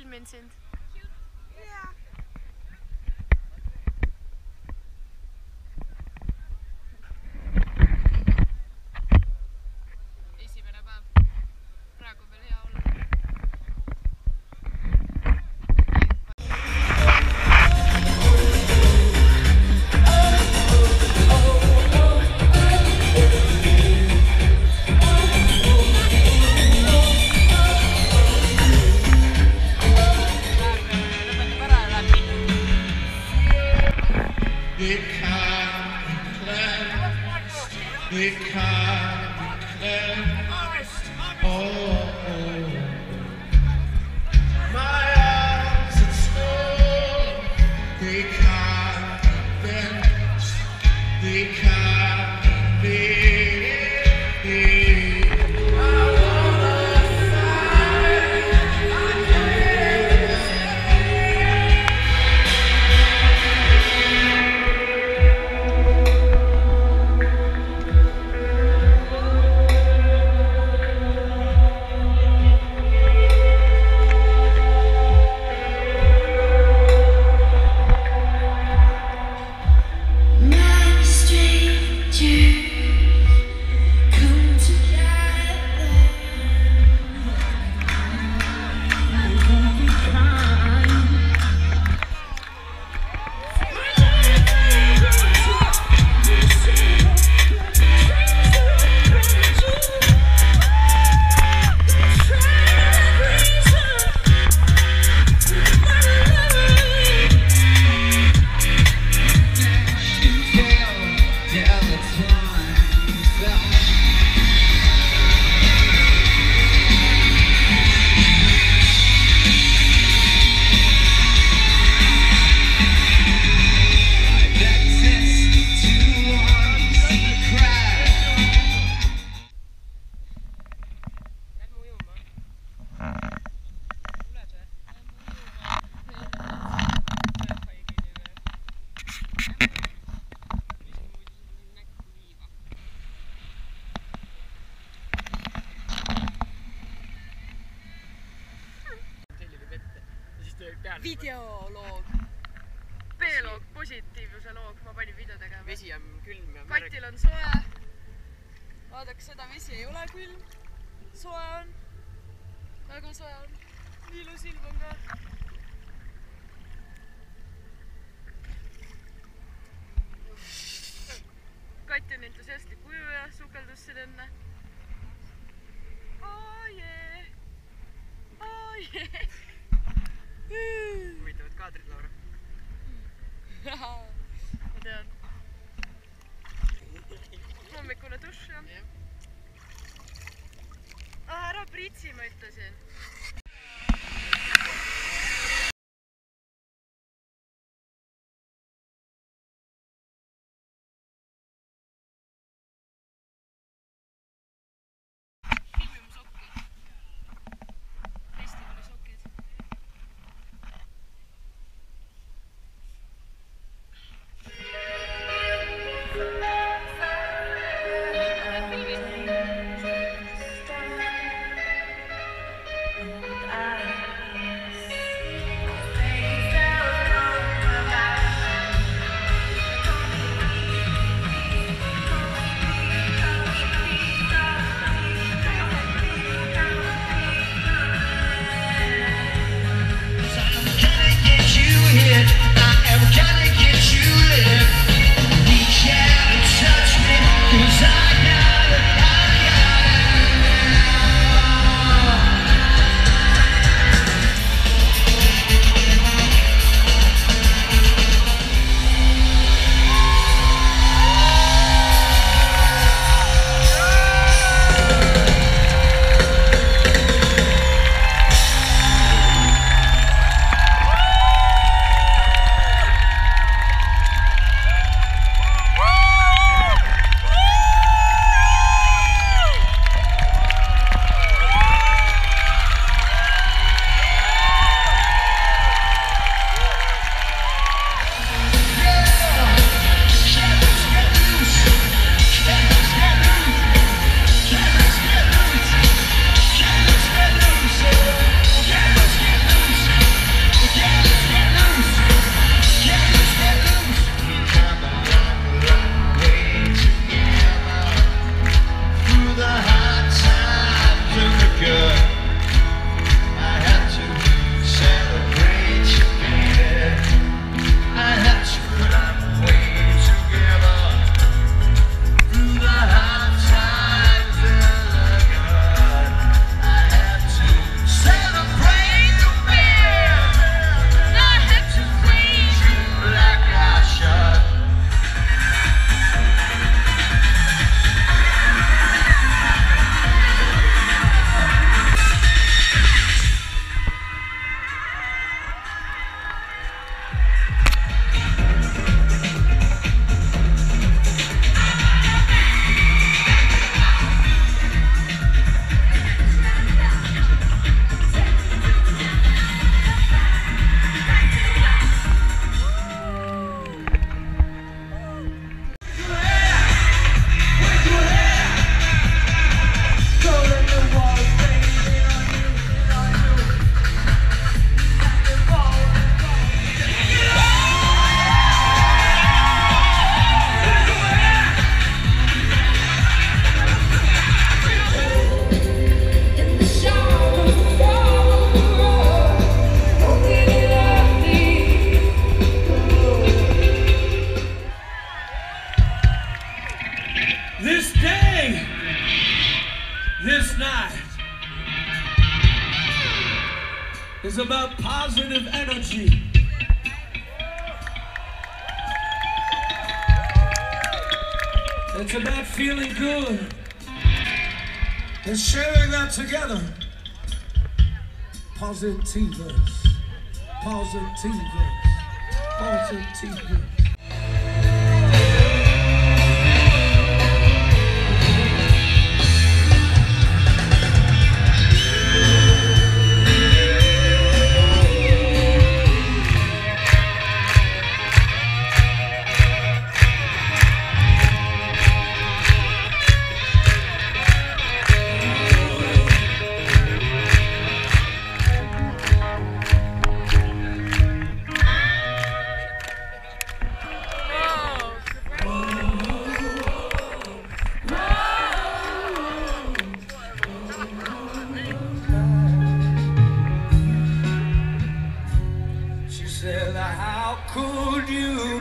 filmin sind. jaa. Esimene päev. Praegu on veel hea olla. They can't be cleansed. Oh, my arms and stone. They can't be bent. They can't be. Videoloog. B-loog, positiivsuse loog. Ma panin video tegema. Vesi on külm ja märg. Katil on soe. Vaadake seda, vesi ei ole külm. Soe on. Väga soe on. Nii ilus ilm on ka. Kati on entusiastlik ujuja, sukeldus siin enne. Oh jee. Oh jee. Huvitavad kaadrid, Laura. Ma tean. Hommikune duš, jah. Ära pritsi, ma ütlesin. is about positive energy. It's about feeling good and sharing that together. Positivus, positivus, positivus. How could you